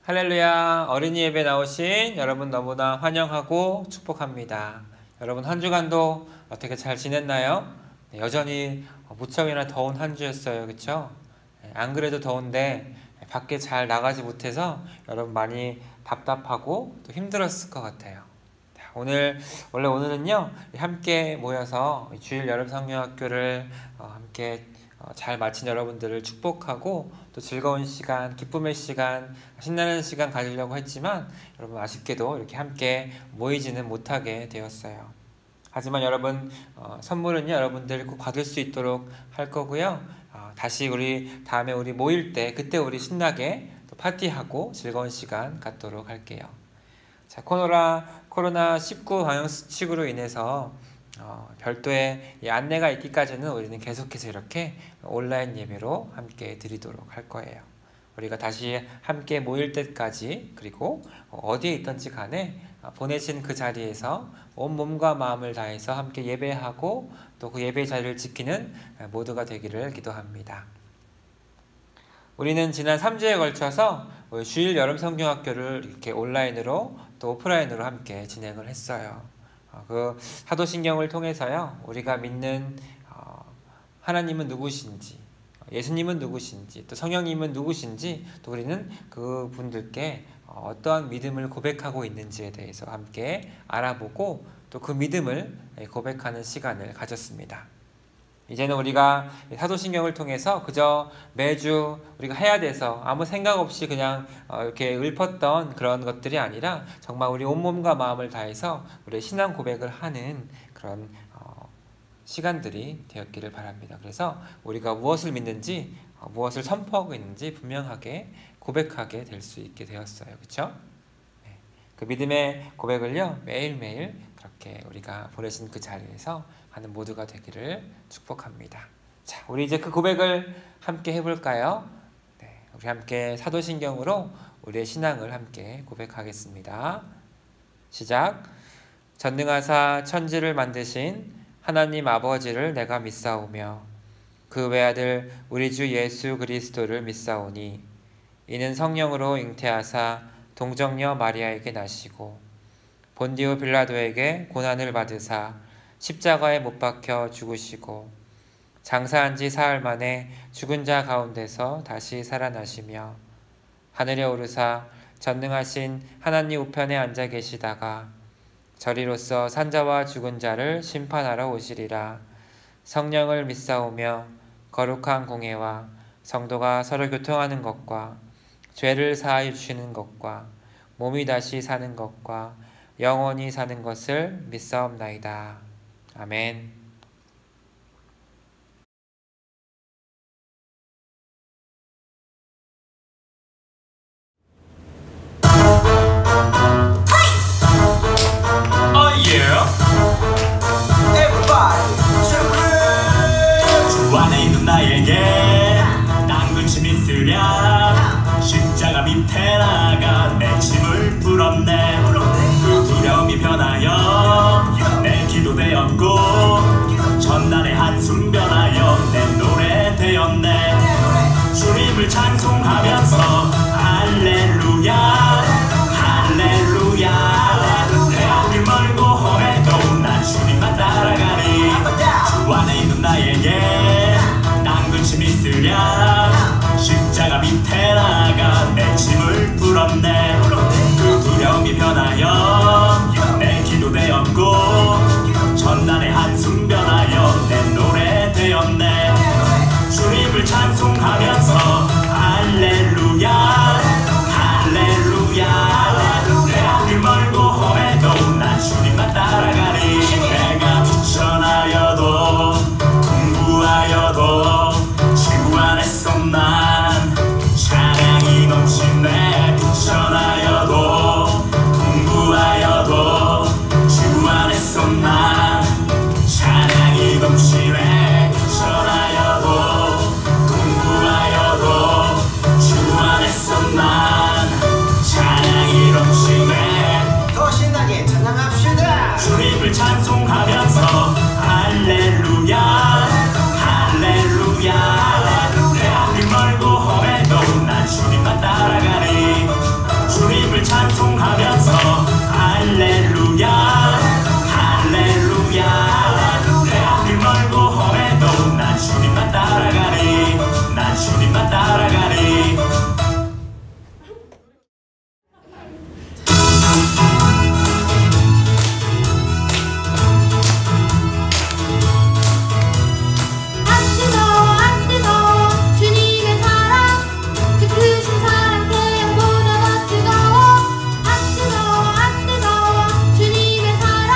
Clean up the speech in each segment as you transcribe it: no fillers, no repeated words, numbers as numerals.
할렐루야. 어린이 예배 나오신 여러분 너무나 환영하고 축복합니다. 여러분 한 주간도 어떻게 잘 지냈나요? 여전히 무척이나 더운 한 주였어요. 그쵸? 안 그래도 더운데 밖에 잘 나가지 못해서 여러분 많이 답답하고 또 힘들었을 것 같아요. 오늘은요 함께 모여서 주일 여름 성경학교를 함께 잘 마친 여러분들을 축복하고 또 즐거운 시간, 기쁨의 시간, 신나는 시간 가지려고 했지만 여러분 아쉽게도 이렇게 함께 모이지는 못하게 되었어요. 하지만 여러분 선물은요 여러분들 꼭 받을 수 있도록 할 거고요. 다시 다음에 우리 모일 때 그때 우리 신나게 또 파티하고 즐거운 시간 갖도록 할게요. 자, 코로나19 방역수칙으로 인해서 별도의 안내가 있기까지는 우리는 계속해서 이렇게 온라인 예배로 함께 드리도록 할 거예요. 우리가 다시 함께 모일 때까지 그리고 어디에 있든지 간에 보내신 그 자리에서 온 몸과 마음을 다해서 함께 예배하고 또 그 예배 자리를 지키는 모두가 되기를 기도합니다. 우리는 지난 3주에 걸쳐서 주일 여름 성경학교를 이렇게 온라인으로 또 오프라인으로 함께 진행을 했어요. 그 사도신경을 통해서요 우리가 믿는 하나님은 누구신지, 예수님은 누구신지, 또 성령님은 누구신지, 또 우리는 그분들께 어떠한 믿음을 고백하고 있는지에 대해서 함께 알아보고 또 그 믿음을 고백하는 시간을 가졌습니다. 이제는 우리가 사도신경을 통해서 그저 매주 우리가 해야 돼서 아무 생각 없이 그냥 이렇게 읊었던 그런 것들이 아니라 정말 우리 온몸과 마음을 다해서 우리의 신앙 고백을 하는 그런 시간들이 되었기를 바랍니다. 그래서 우리가 무엇을 믿는지 무엇을 선포하고 있는지 분명하게 고백하게 될 수 있게 되었어요. 그렇죠? 네. 그 믿음의 고백을요 매일매일 그렇게 우리가 보내신 그 자리에서 하는 모두가 되기를 축복합니다. 자, 우리 이제 그 고백을 함께 해볼까요? 네, 우리 함께 사도신경으로 우리의 신앙을 함께 고백하겠습니다. 시작. 전능하사 천지를 만드신 하나님 아버지를 내가 믿사오며 그 외아들 우리 주 예수 그리스도를 믿사오니 이는 성령으로 잉태하사 동정녀 마리아에게 나시고 본디오 빌라도에게 고난을 받으사 십자가에 못 박혀 죽으시고 장사한 지 사흘 만에 죽은 자 가운데서 다시 살아나시며 하늘에 오르사 전능하신 하나님 우편에 앉아 계시다가 저리로서 산자와 죽은 자를 심판하러 오시리라. 성령을 믿사오며 거룩한 공회와 성도가 서로 교통하는 것과 죄를 사하여 주시는 것과 몸이 다시 사는 것과 영원히 사는 것을 믿사옵나이다. 아멘. Oh yeah. Everybody, 주 안에 있는 나에게 땅근심 있으랴. 십자가 밑에 나가 내 짐을 풀었네. 그 두려움이 변하여 내 기도 되었고, 전날의 한숨 변하여 내 노래 되었네. 주님을 찬송하면서 할렐루야 할렐루야. 내 멀고 험해도 난 주님만 따라가리. 주 안에 있는 나에게 땅근심 있으랴. 십자가 밑에 나가 내 짐을 풀었네. 그 두려움이 변하여 내 기도 되었고, 전날의 한숨 변하여 내 노래 되었네. 주님을 찬송하면서 할렐루야 할렐루야. 내 멀고 험해도 난 주님만 따라가리. 내가 부천하여도 공부하여도 주 안에서 난 찬양이 넘치네. 부천하여도 공부하여도 주 안에서 난 찬양이 넘치네. 부천하여도 공부하여도 주 안에서 난 찬양이 넘치네. 더 신나게 찬양합시다. 주님을 찬송하면서 할렐루야 할렐루야. 내 멀고 험해도 난 주님만 따라가리. 주님을 찬송하면서 할렐루야 할렐루야. 내 멀고 험해도 난 주님만 따라가리. 난 주님만 따라가리. 안 뜨거워 주님의 사랑 그 크신 사랑 태양보다 더 뜨거워. 안 뜨거워 주님의 사랑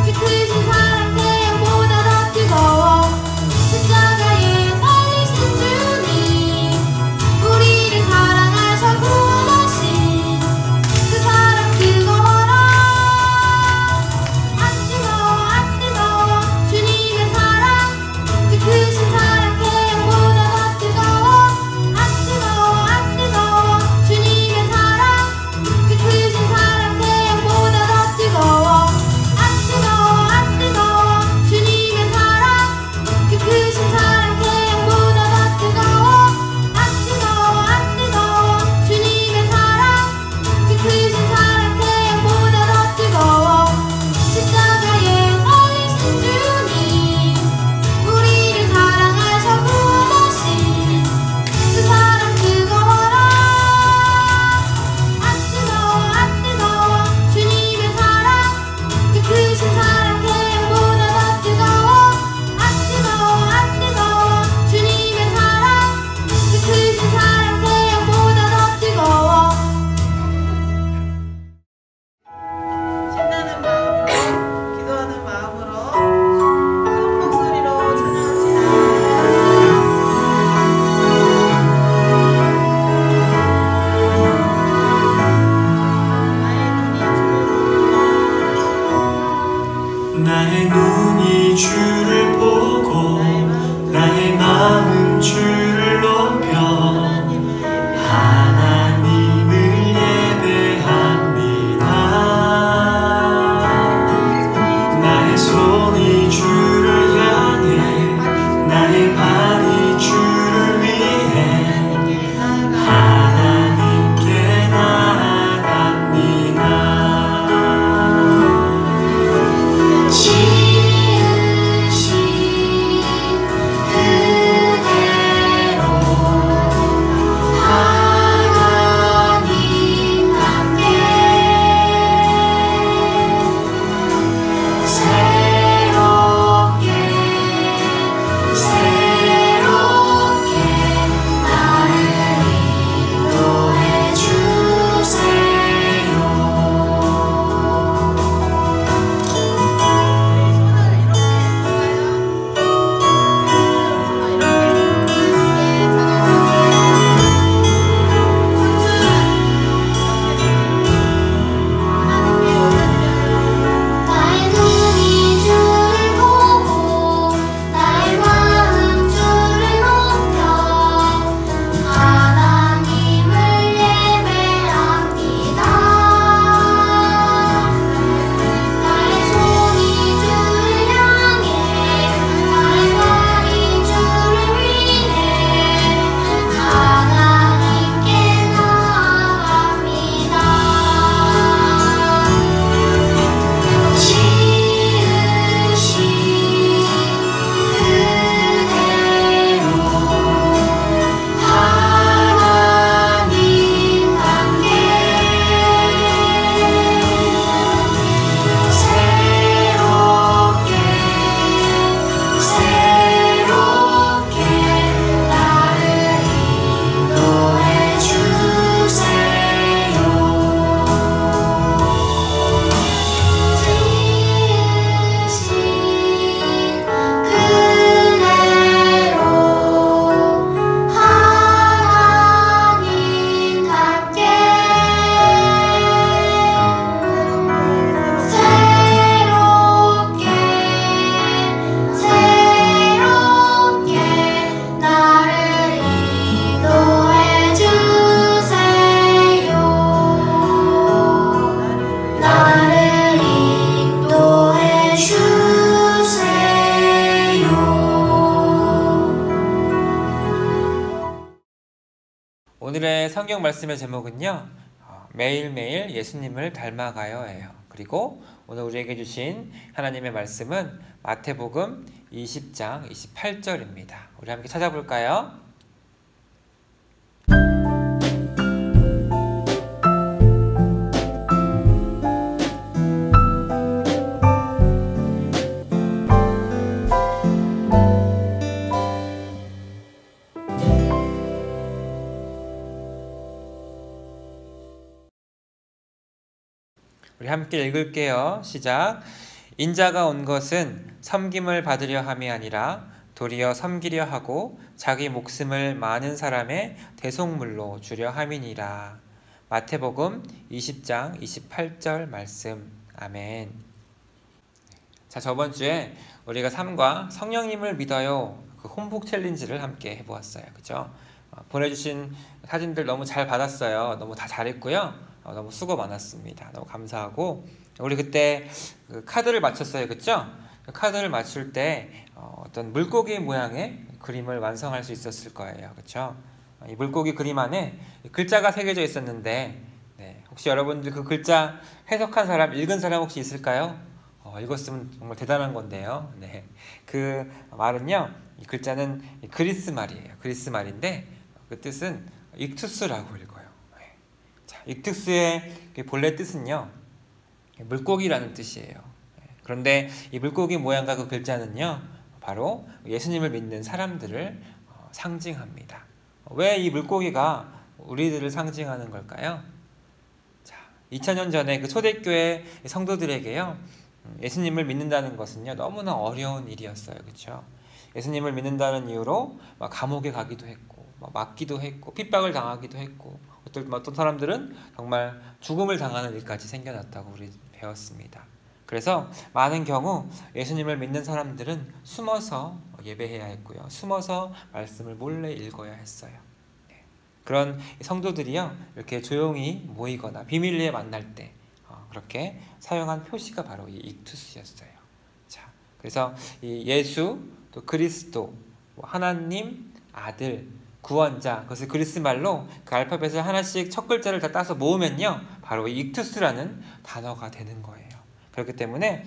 그 크신 사랑 태양보다 더 뜨거워. 십자가에 달리신 주님 우리를 사랑하셔 구원하신 그 사랑 뜨거워라. 안 뜨거워 주님의 사랑 그 크신 사랑 태양보다 더 뜨거워. 안 뜨거워 주님의 사랑 그 크신 사랑 태양보다 더 뜨거워. 안 뜨거워 주님의 사랑 그 크신 사랑 태양보다 더 뜨거워. 안 뜨거워 주님의 사랑 그 크신 사랑 태양보다 더 뜨거워. 십자가에 달리신 주님 우리를 사랑하셔 구원하신 그 사랑 뜨거워라. 안 뜨거워 주님의 사랑 그 크신 사랑 태양보다 더 뜨거워. 안 뜨거워 주님의 사랑 그 크신 사랑 태양보다 더 뜨거워. 신나는 마음으로 기도하는 마음으로 큰 목소리로 찬양합시다. 나의 눈이 주를 보고 나의 마음 주를 높여 하나님을 예배합니다. 나의 손이 주를 향해 나의 발이 주를 위해 하나님께 나아갑니다. 지으신 그대 오늘의 성경 말씀의 제목은요, 매일매일 예수님을 닮아가요예요. 그리고 오늘 우리에게 주신 하나님의 말씀은 마태복음 20장 28절입니다. 우리 함께 찾아볼까요? 우리 함께 읽을게요. 시작. 인자가 온 것은 섬김을 받으려 함이 아니라 도리어 섬기려 하고 자기 목숨을 많은 사람의 대속물로 주려 함이니라. 마태복음 20장 28절 말씀. 아멘. 자, 저번 주에 우리가 삶과 성령님을 믿어요, 그 홈북 챌린지를 함께 해보았어요. 그죠? 보내주신 사진들 너무 잘 받았어요. 너무 다 잘했고요. 너무 수고 많았습니다. 너무 감사하고, 우리 그때 그 카드를 맞췄어요. 그쵸? 그 카드를 맞출 때 어떤 물고기 모양의 그림을 완성할 수 있었을 거예요. 그쵸? 이 물고기 그림 안에 글자가 새겨져 있었는데, 네, 혹시 여러분들 그 글자 해석한 사람, 읽은 사람 혹시 있을까요? 읽었으면 정말 대단한 건데요. 네, 그 말은요, 이 글자는 그리스 말이에요. 그리스 말인데 그 뜻은 익투스라고 읽어요. 익투스의 본래 뜻은요, 물고기라는 뜻이에요. 그런데 이 물고기 모양과 그 글자는요, 바로 예수님을 믿는 사람들을 상징합니다. 왜 이 물고기가 우리들을 상징하는 걸까요? 자, 2000년 전에 그 초대교회 성도들에게요, 예수님을 믿는다는 것은요, 너무나 어려운 일이었어요. 그렇죠? 예수님을 믿는다는 이유로 감옥에 가기도 했고, 맞기도 했고, 핍박을 당하기도 했고, 어떤 사람들은 정말 죽음을 당하는 일까지 생겨났다고 우리 배웠습니다. 그래서 많은 경우 예수님을 믿는 사람들은 숨어서 예배해야 했고요, 숨어서 말씀을 몰래 읽어야 했어요. 그런 성도들이요, 이렇게 조용히 모이거나 비밀리에 만날 때 그렇게 사용한 표시가 바로 이 익투스였어요. 자, 그래서 이 예수, 또 그리스도, 하나님, 아들, 구원자, 그것을 그리스 말로 그 알파벳을 하나씩 첫 글자를 다 따서 모으면요, 바로 이 익투스라는 단어가 되는 거예요. 그렇기 때문에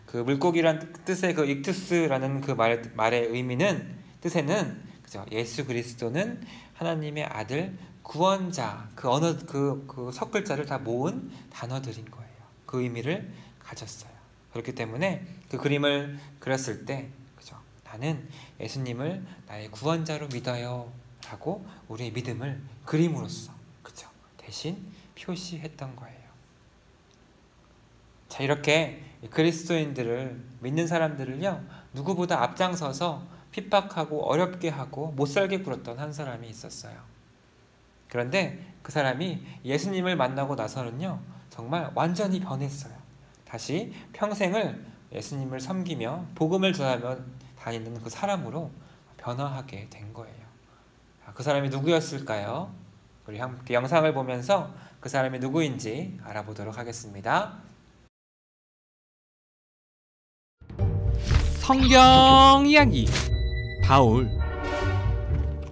그 물고기란 뜻의 그 익투스라는 그 말의 의미는, 뜻에는, 그죠? 예수 그리스도는 하나님의 아들, 구원자, 그 언어, 그 첫 글자를 다 모은 단어들인 거예요. 그 의미를 가졌어요. 그렇기 때문에 그 그림을 그렸을 때, 그죠? 나는 예수님을 나의 구원자로 믿어요 라고 우리의 믿음을 그림으로써, 그죠? 대신 표시했던 거예요. 자, 이렇게 그리스도인들을 믿는 사람들을요, 누구보다 앞장서서 핍박하고 어렵게 하고 못살게 굴었던 한 사람이 있었어요. 그런데 그 사람이 예수님을 만나고 나서는요, 정말 완전히 변했어요. 다시 평생을 예수님을 섬기며 복음을 전하며 다니는 그 사람으로 변화하게 된 거예요. 그 사람이 누구였을까요? 우리 함께 영상을 보면서 그 사람이 누구인지 알아보도록 하겠습니다. 성경 이야기. 바울.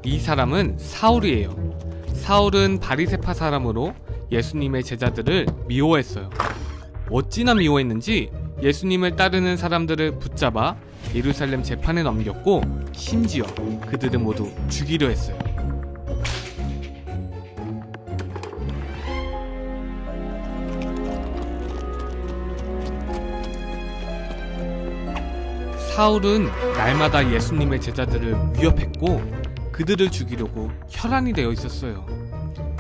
이 사람은 사울이에요. 사울은 바리새파 사람으로 예수님의 제자들을 미워했어요. 어찌나 미워했는지 예수님을 따르는 사람들을 붙잡아 예루살렘 재판에 넘겼고, 심지어 그들을 모두 죽이려 했어요. 사울은 날마다 예수님의 제자들을 위협했고 그들을 죽이려고 혈안이 되어 있었어요.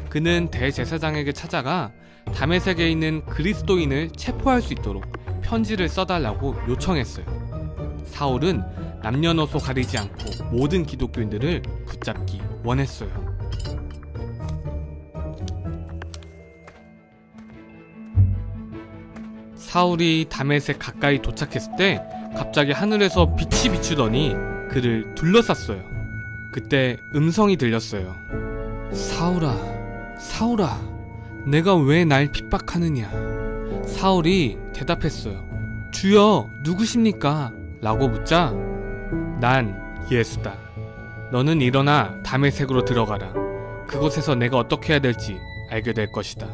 그는 대제사장에게 찾아가 다메섹에 있는 그리스도인을 체포할 수 있도록 편지를 써달라고 요청했어요. 사울은 남녀노소 가리지 않고 모든 기독교인들을 붙잡기 원했어요. 사울이 다메섹 가까이 도착했을 때 갑자기 하늘에서 빛이 비추더니 그를 둘러쌌어요. 그때 음성이 들렸어요. 사울아, 사울아, 내가 왜 날 핍박하느냐? 사울이 대답했어요. 주여, 누구십니까? 라고 묻자, 난 예수다. 너는 일어나 다메섹으로 들어가라. 그곳에서 내가 어떻게 해야 될지 알게 될 것이다.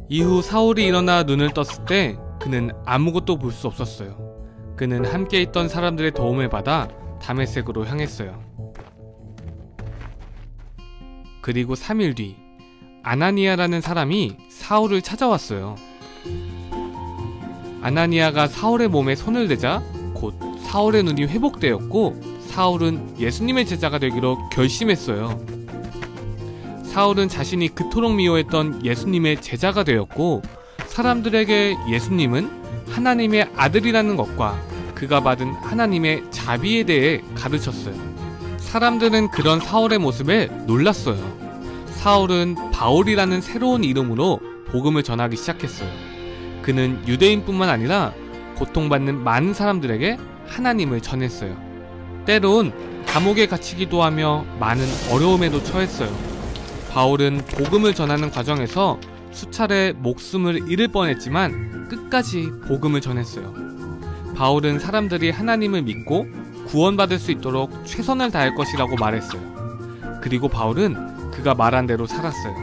이후 사울이 일어나 눈을 떴을 때 그는 아무것도 볼 수 없었어요. 그는 함께 있던 사람들의 도움을 받아 다메섹으로 향했어요. 그리고 3일 뒤 아나니아라는 사람이 사울을 찾아왔어요. 아나니아가 사울의 몸에 손을 대자 곧 사울의 눈이 회복되었고 사울은 예수님의 제자가 되기로 결심했어요. 사울은 자신이 그토록 미워했던 예수님의 제자가 되었고 사람들에게 예수님은 하나님의 아들이라는 것과 그가 받은 하나님의 자비에 대해 가르쳤어요. 사람들은 그런 사울의 모습에 놀랐어요. 사울은 바울이라는 새로운 이름으로 복음을 전하기 시작했어요. 그는 유대인뿐만 아니라 고통받는 많은 사람들에게 하나님을 전했어요. 때론 감옥에 갇히기도 하며 많은 어려움에도 처했어요. 바울은 복음을 전하는 과정에서 수차례 목숨을 잃을 뻔했지만 끝까지 복음을 전했어요. 바울은 사람들이 하나님을 믿고 구원받을 수 있도록 최선을 다할 것이라고 말했어요. 그리고 바울은 그가 말한 대로 살았어요.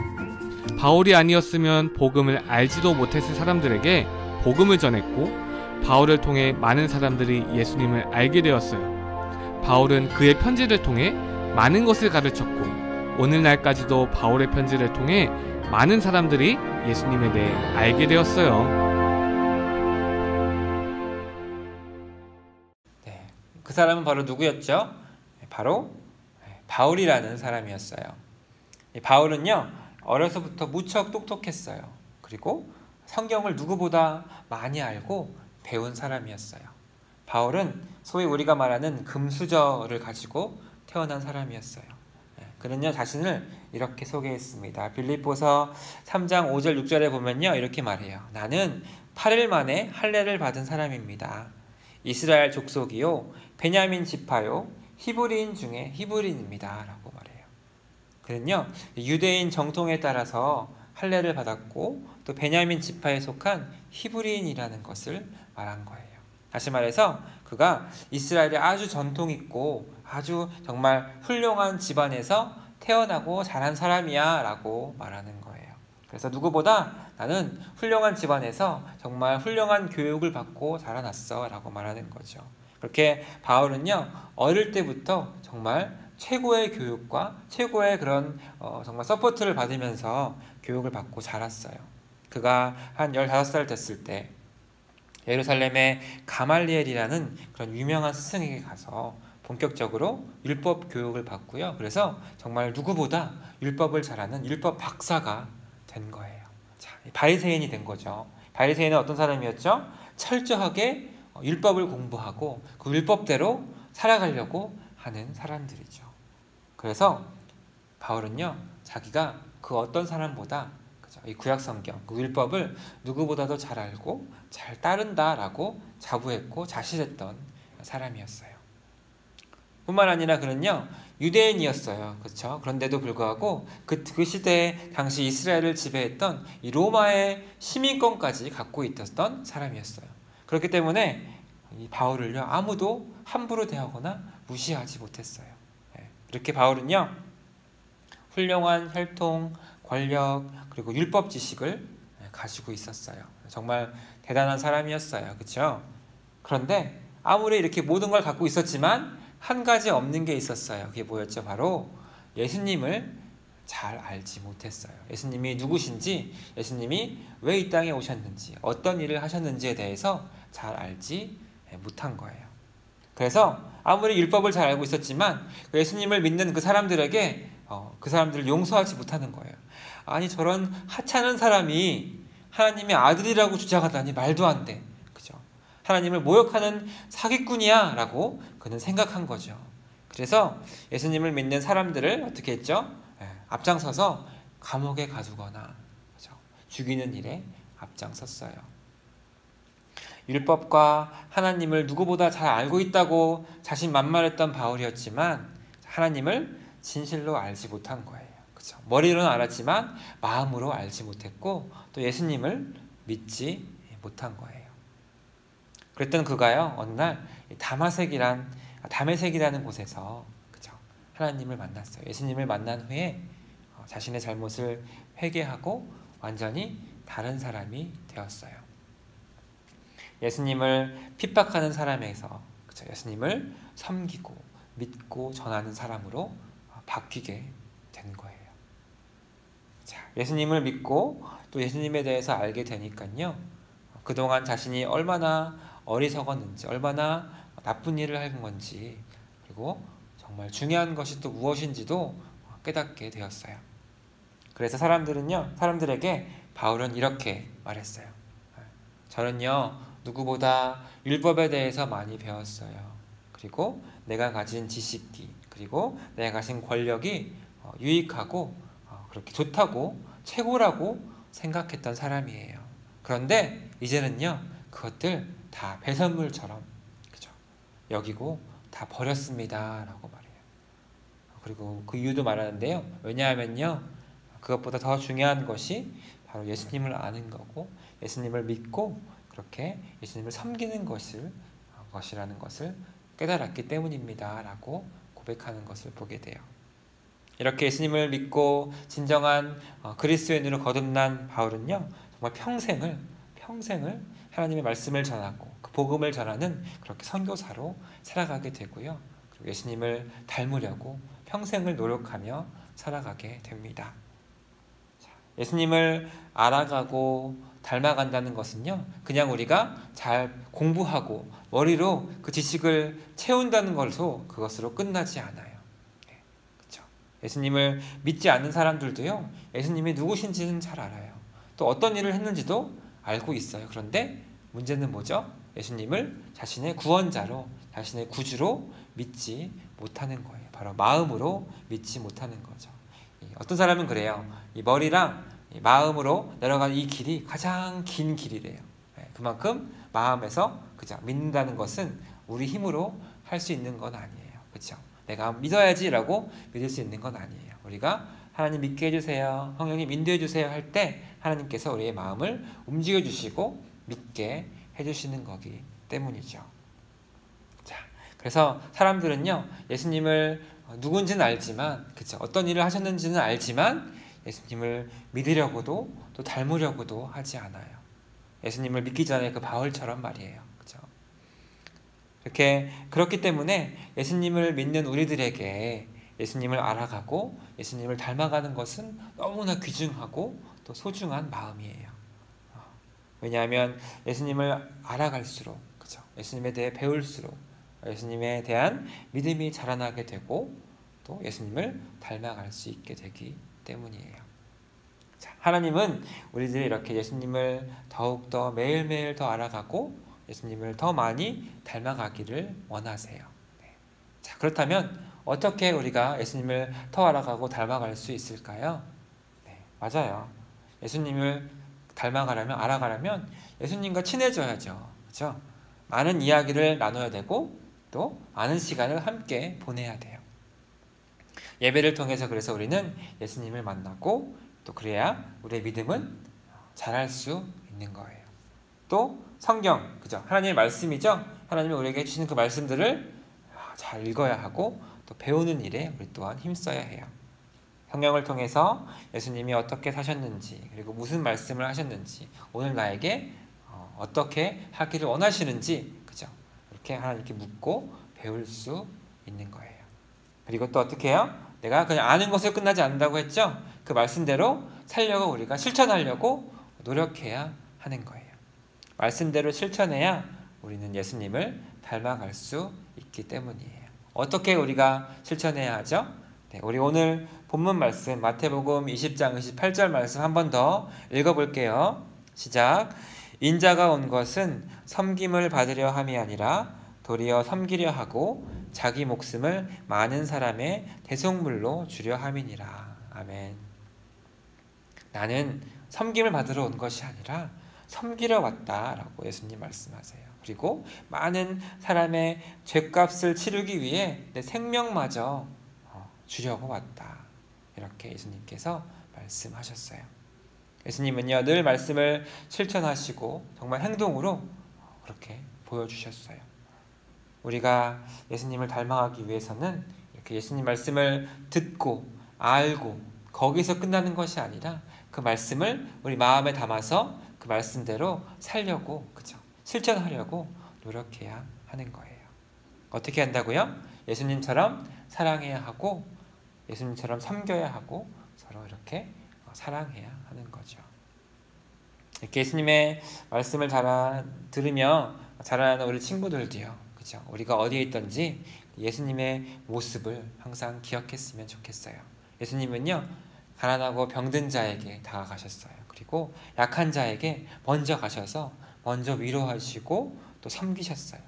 바울이 아니었으면 복음을 알지도 못했을 사람들에게 복음을 전했고 바울을 통해 많은 사람들이 예수님을 알게 되었어요. 바울은 그의 편지를 통해 많은 것을 가르쳤고 오늘날까지도 바울의 편지를 통해 많은 사람들이 예수님에 대해 알게 되었어요. 네, 그 사람은 바로 누구였죠? 바로 바울이라는 사람이었어요. 바울은요, 어려서부터 무척 똑똑했어요. 그리고 성경을 누구보다 많이 알고 배운 사람이었어요. 바울은 소위 우리가 말하는 금수저를 가지고 태어난 사람이었어요. 그는요 자신을 이렇게 소개했습니다. 빌립보서 3장 5절 6절에 보면요 이렇게 말해요. 나는 8일 만에 할례를 받은 사람입니다. 이스라엘 족속이요 베냐민 지파요 히브리인 중에 히브리인입니다 라고 말해요. 그는요 유대인 정통에 따라서 할례를 받았고 또 베냐민 지파에 속한 히브리인이라는 것을 말한 거예요. 다시 말해서 그가 이스라엘의 아주 전통 있고 아주 정말 훌륭한 집안에서 태어나고 자란 사람이야 라고 말하는 거예요. 그래서 누구보다 나는 훌륭한 집안에서 정말 훌륭한 교육을 받고 자라났어 라고 말하는 거죠. 그렇게 바울은요 어릴 때부터 정말 최고의 교육과 최고의 그런 정말 서포트를 받으면서 교육을 받고 자랐어요. 그가 한 15살 됐을 때 예루살렘의 가말리엘이라는 그런 유명한 스승에게 가서 본격적으로 율법 교육을 받고요. 그래서 정말 누구보다 율법을 잘하는 율법 박사가 된 거예요. 자, 바리새인이 된 거죠. 바리새인은 어떤 사람이었죠? 철저하게 율법을 공부하고 그 율법대로 살아가려고 하는 사람들이죠. 그래서 바울은요, 자기가 그 어떤 사람보다 이 구약성경, 그 율법을 누구보다도 잘 알고 잘 따른다라고 자부했고 자신했던 사람이었어요. 뿐만 아니라 그는요 유대인이었어요. 그렇죠? 그런데도 불구하고 그 시대에 당시 이스라엘을 지배했던 이 로마의 시민권까지 갖고 있었던 사람이었어요. 그렇기 때문에 이 바울을요 아무도 함부로 대하거나 무시하지 못했어요. 이렇게 바울은요 훌륭한 혈통, 권력 그리고 율법 지식을 가지고 있었어요. 정말 대단한 사람이었어요. 그렇죠? 그런데 아무리 이렇게 모든 걸 갖고 있었지만 한 가지 없는 게 있었어요. 그게 뭐였죠? 바로 예수님을 잘 알지 못했어요. 예수님이 누구신지, 예수님이 왜 이 땅에 오셨는지, 어떤 일을 하셨는지에 대해서 잘 알지 못한 거예요. 그래서 아무리 율법을 잘 알고 있었지만 예수님을 믿는 그 사람들에게 그 사람들을 용서하지 못하는 거예요. 아니 저런 하찮은 사람이 하나님의 아들이라고 주장하다니 말도 안 돼. 그죠? 하나님을 모욕하는 사기꾼이야 라고 그는 생각한 거죠. 그래서 예수님을 믿는 사람들을 어떻게 했죠? 앞장서서 감옥에 가두거나 그죠? 죽이는 일에 앞장섰어요. 율법과 하나님을 누구보다 잘 알고 있다고 자신만만했던 바울이었지만 하나님을 진실로 알지 못한 거예요. 그렇죠? 머리로는 알았지만 마음으로 알지 못했고 또 예수님을 믿지 못한 거예요. 그랬던 그가요 어느 날 다메섹이라는 곳에서 그렇죠? 하나님을 만났어요. 예수님을 만난 후에 자신의 잘못을 회개하고 완전히 다른 사람이 되었어요. 예수님을 핍박하는 사람에서 그쵸? 예수님을 섬기고 믿고 전하는 사람으로 바뀌게 된 거예요. 자, 예수님을 믿고 또 예수님에 대해서 알게 되니까요. 그동안 자신이 얼마나 어리석었는지, 얼마나 나쁜 일을 한 건지, 그리고 정말 중요한 것이 또 무엇인지도 깨닫게 되었어요. 그래서 사람들에게 바울은 이렇게 말했어요. 저는요, 누구보다 율법에 대해서 많이 배웠어요. 그리고 내가 가진 지식이, 그리고 내가 가진 권력이 유익하고 그렇게 좋다고, 최고라고 생각했던 사람이에요. 그런데 이제는요, 그것들 다 배설물처럼 그죠? 여기고 다 버렸습니다 라고 말해요. 그리고 그 이유도 말하는데요. 왜냐하면요, 그것보다 더 중요한 것이 바로 예수님을 아는 거고, 예수님을 믿고 그렇게 예수님을 섬기는 것이라는 것을 깨달았기 때문입니다 라고 고백하는 것을 보게 돼요. 이렇게 예수님을 믿고 진정한 그리스도인으로 거듭난 바울은요, 정말 평생을 하나님의 말씀을 전하고 그 복음을 전하는 그렇게 선교사로 살아가게 되고요. 그리고 예수님을 닮으려고 평생을 노력하며 살아가게 됩니다. 예수님을 알아가고 닮아간다는 것은요, 그냥 우리가 잘 공부하고 머리로 그 지식을 채운다는 그것으로 끝나지 않아요. 그렇죠? 예수님을 믿지 않는 사람들도요, 예수님이 누구신지는 잘 알아요. 또 어떤 일을 했는지도 알고 있어요. 그런데 문제는 뭐죠? 예수님을 자신의 구원자로, 자신의 구주로 믿지 못하는 거예요. 바로 마음으로 믿지 못하는 거죠. 어떤 사람은 그래요. 이 머리랑 이 마음으로 내려가는 이 길이 가장 긴 길이래요. 그만큼 마음에서 그죠? 믿는다는 것은 우리 힘으로 할 수 있는 건 아니에요. 그렇죠? 내가 믿어야지라고 믿을 수 있는 건 아니에요. 우리가 하나님 믿게 해주세요, 성령님 인도해 주세요 할 때 하나님께서 우리의 마음을 움직여 주시고 믿게 해주시는 거기 때문이죠. 자, 그래서 사람들은요, 예수님을 누군지는 알지만, 그쵸? 어떤 일을 하셨는지는 알지만 예수님을 믿으려고도 또 닮으려고도 하지 않아요. 예수님을 믿기 전에 그 바울처럼 말이에요. 그죠? 그렇기 때문에 예수님을 믿는 우리들에게 예수님을 알아가고 예수님을 닮아가는 것은 너무나 귀중하고 또 소중한 마음이에요. 왜냐하면 예수님을 알아갈수록, 그죠? 예수님에 대해 배울수록 예수님에 대한 믿음이 자라나게 되고 또 예수님을 닮아갈 수 있게 되기 때문이에요. 자, 하나님은 우리들이 이렇게 예수님을 더욱더 매일매일 더 알아가고 예수님을 더 많이 닮아가기를 원하세요. 네. 자, 그렇다면 어떻게 우리가 예수님을 더 알아가고 닮아갈 수 있을까요? 네, 맞아요. 예수님을 알아가려면 예수님과 친해져야죠. 그렇죠? 많은 이야기를 나눠야 되고 또 많은 시간을 함께 보내야 돼요. 예배를 통해서 그래서 우리는 예수님을 만나고 또 그래야 우리의 믿음은 자랄 수 있는 거예요. 또 성경, 그죠? 하나님의 말씀이죠. 하나님이 우리에게 해주시는 그 말씀들을 잘 읽어야 하고 또 배우는 일에 우리 또한 힘써야 해요. 성경을 통해서 예수님이 어떻게 사셨는지, 그리고 무슨 말씀을 하셨는지, 오늘 나에게 어떻게 하기를 원하시는지, 그죠? 이렇게 하나님께 묻고 배울 수 있는 거예요. 그리고 또 어떻게 해요? 내가 그냥 아는 것으로 끝나지 않는다고 했죠? 그 말씀대로 살려고 우리가 실천하려고 노력해야 하는 거예요. 말씀대로 실천해야 우리는 예수님을 닮아갈 수 있기 때문이에요. 어떻게 우리가 실천해야 하죠? 네, 우리 오늘 본문 말씀 마태복음 20장 28절 말씀 한 번 더 읽어볼게요. 시작. 인자가 온 것은 섬김을 받으려 함이 아니라 도리어 섬기려 하고 자기 목숨을 많은 사람의 대속물로 주려 함이니라. 아멘. 나는 섬김을 받으러 온 것이 아니라 섬기러 왔다라고 예수님 말씀하세요. 그리고 많은 사람의 죄값을 치르기 위해 내 생명마저 주려고 왔다. 이렇게 예수님께서 말씀하셨어요. 예수님은요, 늘 말씀을 실천하시고 정말 행동으로 그렇게 보여주셨어요. 우리가 예수님을 닮아가기 위해서는 이렇게 예수님 말씀을 듣고 알고 거기서 끝나는 것이 아니라 그 말씀을 우리 마음에 담아서 그 말씀대로 살려고, 그죠? 실천하려고 노력해야 하는 거예요. 어떻게 한다고요? 예수님처럼 사랑해야 하고 예수님처럼 섬겨야 하고 서로 이렇게 사랑해야 하는 거죠. 이렇게 예수님의 말씀을 들으며 자라나는 우리 친구들도요, 그죠? 우리가 어디에 있든지 예수님의 모습을 항상 기억했으면 좋겠어요. 예수님은요, 가난하고 병든 자에게 다가가셨어요. 그리고 약한 자에게 먼저 가셔서 먼저 위로하시고 또 섬기셨어요.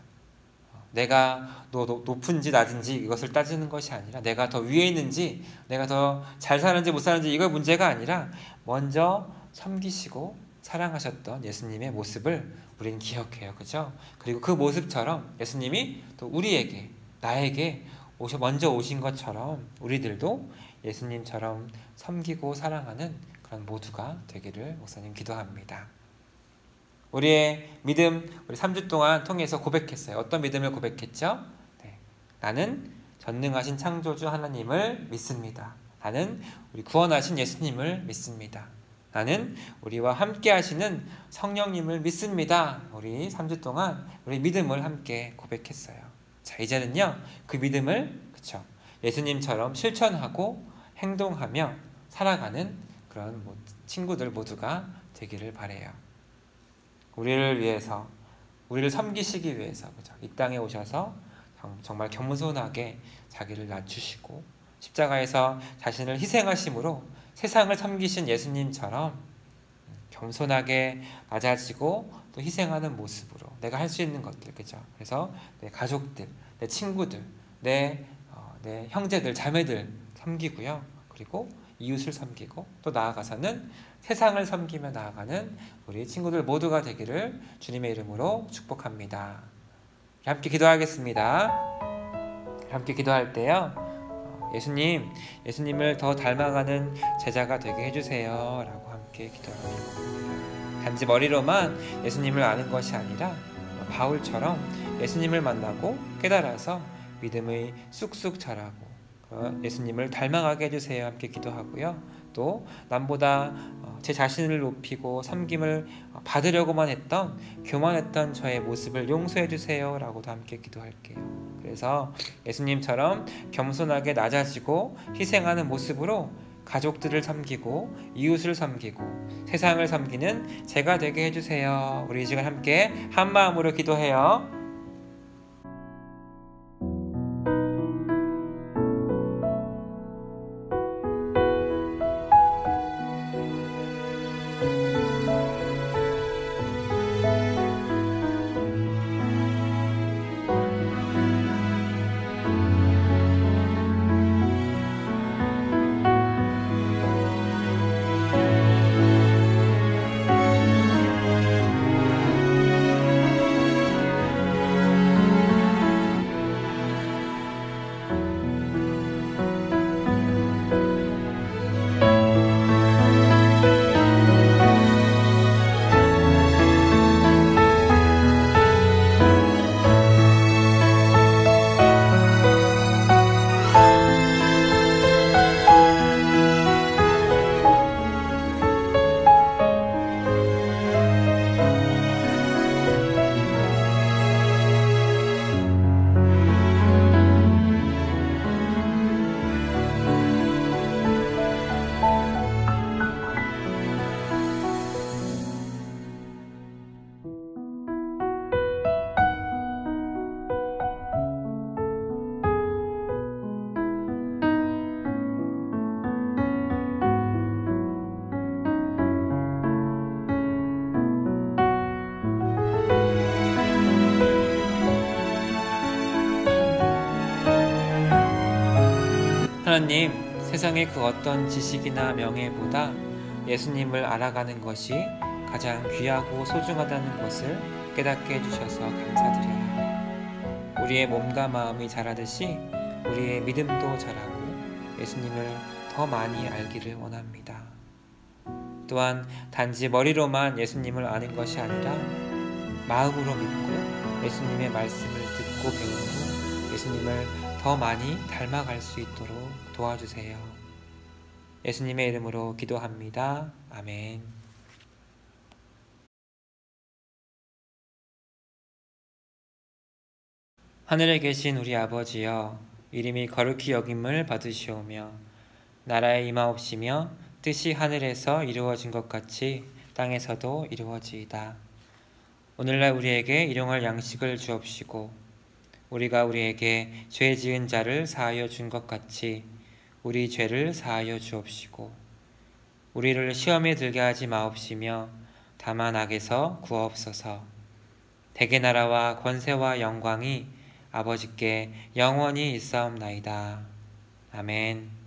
내가 높은지 낮은지 이것을 따지는 것이 아니라 내가 더 위에 있는지 내가 더 잘 사는지 못 사는지 이거 문제가 아니라 먼저 섬기시고 사랑하셨던 예수님의 모습을 우리는 기억해요. 그죠? 그리고 그 모습처럼 예수님이 또 우리에게, 나에게 먼저 오신 것처럼 우리들도 예수님처럼 섬기고 사랑하는 그런 모두가 되기를 목사님 기도합니다. 우리의 믿음, 우리 3주 동안 통해서 고백했어요. 어떤 믿음을 고백했죠? 네. 나는 전능하신 창조주 하나님을 믿습니다. 나는 우리 구원하신 예수님을 믿습니다. 나는 우리와 함께 하시는 성령님을 믿습니다. 우리 3주 동안 우리 믿음을 함께 고백했어요. 자, 이제는요, 그 믿음을, 그쵸, 예수님처럼 실천하고 행동하며 살아가는 그런 친구들 모두가 되기를 바래요. 우리를 위해서, 우리를 섬기시기 위해서, 그죠? 이 땅에 오셔서 정말 겸손하게 자기를 낮추시고 십자가에서 자신을 희생하심으로 세상을 섬기신 예수님처럼 겸손하게 낮아지고 또 희생하는 모습으로 내가 할 수 있는 것들, 그죠? 그래서 내 가족들, 내 친구들, 내 형제들, 자매들 섬기고요. 그리고 이웃을 섬기고 또 나아가서는 세상을 섬기며 나아가는 우리 친구들 모두가 되기를 주님의 이름으로 축복합니다. 함께 기도하겠습니다. 함께 기도할 때요, 예수님을 더 닮아가는 제자가 되게 해주세요 라고 함께 기도합니다. 단지 머리로만 예수님을 아는 것이 아니라 바울처럼 예수님을 만나고 깨달아서 믿음이 쑥쑥 자라고 예수님을 닮아가게 해주세요 함께 기도하고요. 또 남보다 제 자신을 높이고 섬김을 받으려고만 했던 교만했던 저의 모습을 용서해 주세요 라고도 함께 기도할게요. 그래서 예수님처럼 겸손하게 낮아지고 희생하는 모습으로 가족들을 섬기고 이웃을 섬기고 세상을 섬기는 제가 되게 해주세요. 우리 이 시간 함께 한 마음으로 기도해요. 하나님, 세상의 그 어떤 지식이나 명예보다 예수님을 알아가는 것이 가장 귀하고 소중하다는 것을 깨닫게 해주셔서 감사드려요. 우리의 몸과 마음이 자라듯이 우리의 믿음도 자라고 예수님을 더 많이 알기를 원합니다. 또한 단지 머리로만 예수님을 아는 것이 아니라 마음으로 믿고 예수님의 말씀을 듣고 배운 후 예수님을 더 많이 닮아갈 수 있도록 도와주세요. 예수님의 이름으로 기도합니다. 아멘. 하늘에 계신 우리 아버지여, 이름이 거룩히 여김을 받으시오며 나라에 임하옵시며 뜻이 하늘에서 이루어진 것 같이 땅에서도 이루어지이다. 오늘날 우리에게 일용할 양식을 주옵시고 우리가 우리에게 죄 지은 자를 사하여 준 것 같이 우리 죄를 사하여 주옵시고 우리를 시험에 들게 하지 마옵시며 다만 악에서 구하옵소서. 대개 나라와 권세와 영광이 아버지께 영원히 있사옵나이다. 아멘.